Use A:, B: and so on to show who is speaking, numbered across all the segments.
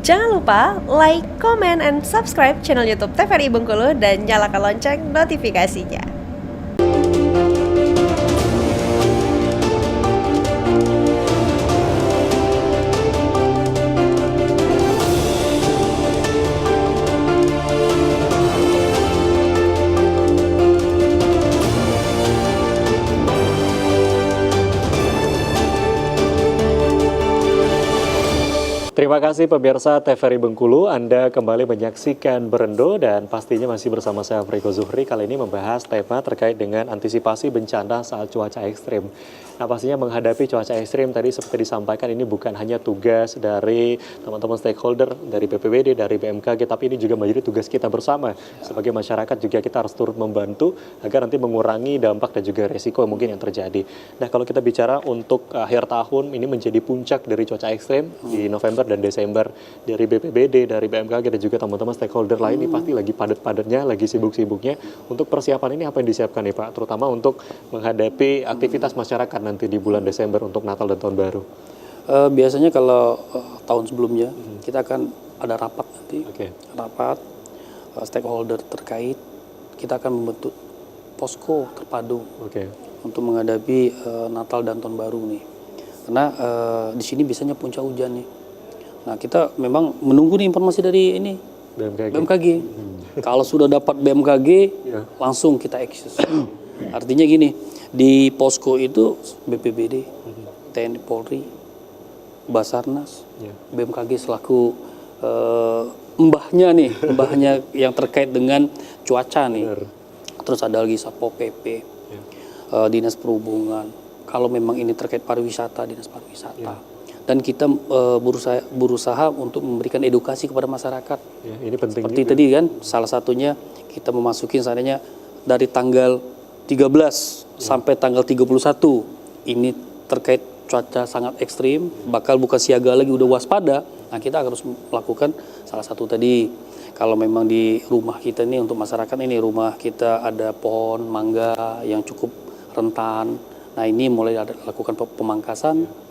A: Jangan lupa like, comment, and subscribe channel YouTube TVRI Bengkulu dan nyalakan lonceng notifikasinya.
B: Terima kasih pemirsa TVRI Bengkulu, Anda kembali menyaksikan Berendo dan pastinya masih bersama saya Friko Zuhri. Kali ini membahas tema terkait dengan antisipasi bencana saat cuaca ekstrim. Nah pastinya menghadapi cuaca ekstrim tadi seperti disampaikan ini bukan hanya tugas dari teman-teman stakeholder, dari BPBD, dari BMKG, tapi ini juga menjadi tugas kita bersama. Sebagai masyarakat juga kita harus turut membantu agar nanti mengurangi dampak dan juga resiko mungkin yang terjadi. Nah kalau kita bicara untuk akhir tahun ini menjadi puncak dari cuaca ekstrim di November dan Desember, dari BPBD, dari BMKG dan juga teman-teman stakeholder lain ini pasti lagi padat-padatnya, lagi sibuk-sibuknya. Untuk persiapan ini apa yang disiapkan nih Pak? Terutama untuk menghadapi aktivitas masyarakat nanti di bulan Desember untuk Natal dan Tahun Baru.
C: Biasanya kalau tahun sebelumnya kita akan ada rapat nanti, rapat stakeholder terkait. Kita akan membentuk posko terpadu untuk menghadapi Natal dan Tahun Baru nih. Karena di sini biasanya puncak hujan nih. Nah kita memang menunggu nih informasi dari ini BMKG. Kalau sudah dapat BMKG langsung kita eksis. Artinya gini, di posko itu BPBD, TNI Polri, Basarnas, BMKG selaku mbahnya yang terkait dengan cuaca nih. Terus ada lagi Satpol PP, Dinas Perhubungan. Kalau memang ini terkait pariwisata, Dinas Pariwisata. Dan kita berusaha untuk memberikan edukasi kepada masyarakat.
B: Ini penting
C: seperti
B: juga.
C: tadi kan, salah satunya kita memasukin seandainya dari tanggal 13 sampai tanggal 31 ini terkait cuaca sangat ekstrim, bakal bukan siaga lagi, udah waspada. Nah kita harus melakukan salah satu tadi, kalau memang di rumah kita ini untuk masyarakat ini, rumah kita ada pohon mangga yang cukup rentan. Nah ini mulai lakukan pemangkasan.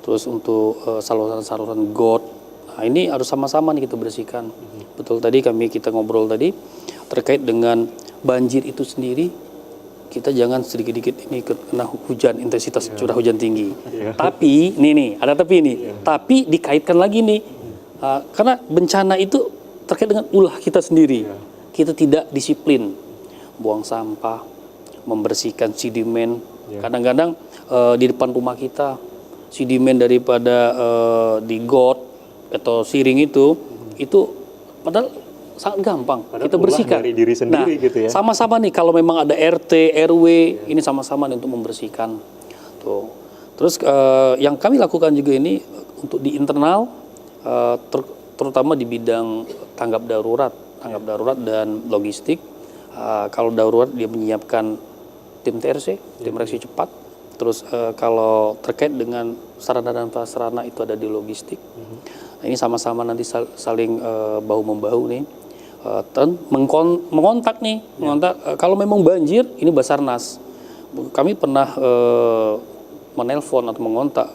C: Terus untuk saluran-saluran got, nah ini harus sama-sama nih kita bersihkan. Betul tadi kita ngobrol tadi terkait dengan banjir itu sendiri, kita jangan sedikit-sedikit ini kena hujan, intensitas curah hujan tinggi. Tapi ada tapi ini, tapi dikaitkan lagi nih, karena bencana itu terkait dengan ulah kita sendiri. Kita tidak disiplin, buang sampah, membersihkan sedimen. Kadang-kadang di depan rumah kita sedimen daripada di got atau siring itu padahal sangat gampang kita bersihkan.
B: Dari diri sendiri gitu ya.
C: Sama-sama nih kalau memang ada RT, RW, ini sama-sama nih untuk membersihkan. Tuh. Terus yang kami lakukan juga ini untuk di internal, terutama di bidang tanggap darurat dan logistik. Kalau darurat dia menyiapkan tim TRC, tim reaksi cepat. Terus kalau terkait dengan sarana dan prasarana itu ada di logistik. Nah, ini sama-sama nanti saling bahu-membahu nih. Mengontak kalau memang banjir, ini Basarnas. Kami pernah menelpon atau mengontak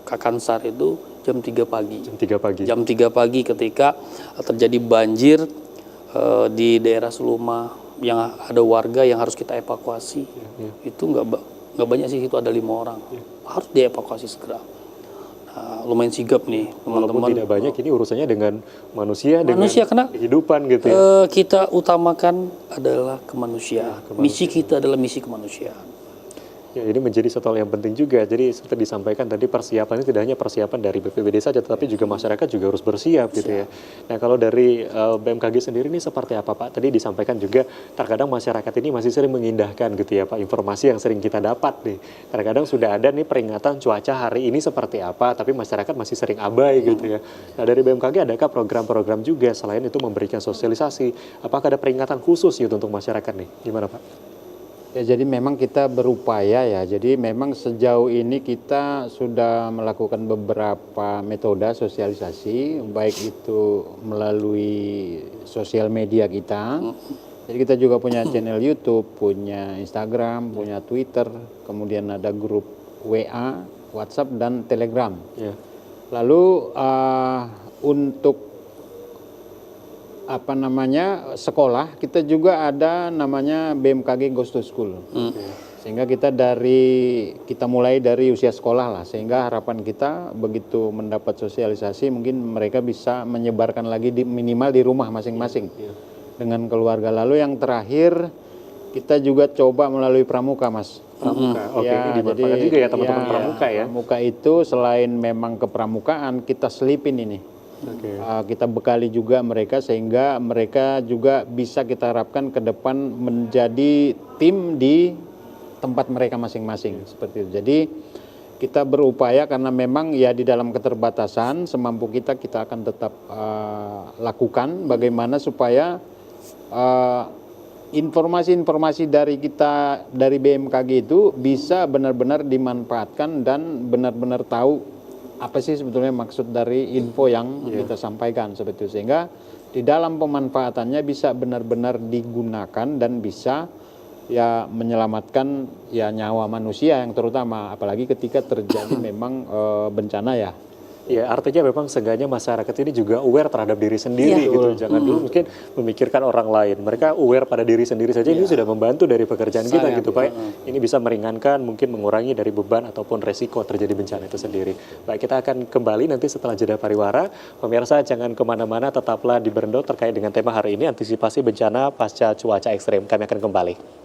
C: Kakansar itu jam 3 pagi. Jam 3 pagi ketika terjadi banjir di daerah Seluma yang ada warga yang harus kita evakuasi. Itu nggak banyak sih, itu ada 5 orang. Harus dievakuasi segera. Nah, lumayan sigap nih teman-teman.
B: Walaupun tidak banyak, ini urusannya dengan manusia dengan
C: karena
B: kehidupan gitu ya.
C: Kita utamakan adalah kemanusiaan. Misi kita adalah misi kemanusiaan.
B: Ya, ini menjadi satu hal yang penting juga. Jadi seperti disampaikan tadi, persiapan ini tidak hanya persiapan dari BPBD saja, tetapi juga masyarakat juga harus bersiap gitu ya. Nah kalau dari BMKG sendiri ini seperti apa Pak? Tadi disampaikan juga terkadang masyarakat ini masih sering mengindahkan gitu ya Pak, informasi yang sering kita dapat nih. Terkadang sudah ada nih peringatan cuaca hari ini seperti apa, tapi masyarakat masih sering abai gitu ya. Nah dari BMKG adakah program-program juga selain itu memberikan sosialisasi? Apakah ada peringatan khusus gitu untuk masyarakat nih? Gimana Pak?
D: Ya, jadi memang kita berupaya ya. Jadi memang sejauh ini kita sudah melakukan beberapa metode sosialisasi, baik itu melalui sosial media kita. Jadi kita juga punya channel YouTube, punya Instagram, punya Twitter, kemudian ada grup WA, WhatsApp dan Telegram. Lalu untuk apa namanya sekolah, kita juga ada namanya BMKG Goes to School. Sehingga kita mulai dari usia sekolah lah, sehingga harapan kita begitu mendapat sosialisasi mungkin mereka bisa menyebarkan lagi minimal di rumah masing-masing dengan keluarga. Lalu yang terakhir kita juga coba melalui pramuka, Mas.
B: Pramuka. Oke,
D: Ya,
B: ini dimanfaatkan juga ya teman-teman pramuka ya.
D: Pramuka itu selain memang kepramukaan, kita selipin ini.
B: Oke.
D: Kita bekali juga mereka sehingga mereka juga bisa kita harapkan ke depan menjadi tim di tempat mereka masing-masing seperti itu. Jadi kita berupaya karena memang ya di dalam keterbatasan semampu kita akan tetap lakukan bagaimana supaya informasi-informasi dari kita dari BMKG itu bisa benar-benar dimanfaatkan dan benar-benar tahu apa sih sebetulnya maksud dari info yang kita sampaikan seperti itu, sehingga di dalam pemanfaatannya bisa benar-benar digunakan dan bisa ya menyelamatkan ya nyawa manusia yang terutama apalagi ketika terjadi memang bencana ya.
B: Ya, artinya memang seenggaknya masyarakat ini juga aware terhadap diri sendiri gitu. Jangan dulu mungkin memikirkan orang lain. Mereka aware pada diri sendiri saja ini sudah membantu dari pekerjaan kita gitu, Pak. Ini bisa meringankan, mungkin mengurangi dari beban ataupun resiko terjadi bencana itu sendiri. Baik, kita akan kembali nanti setelah jeda pariwara. Pemirsa jangan kemana-mana, tetaplah di Berendo terkait dengan tema hari ini, antisipasi bencana pasca cuaca ekstrem. Kami akan kembali.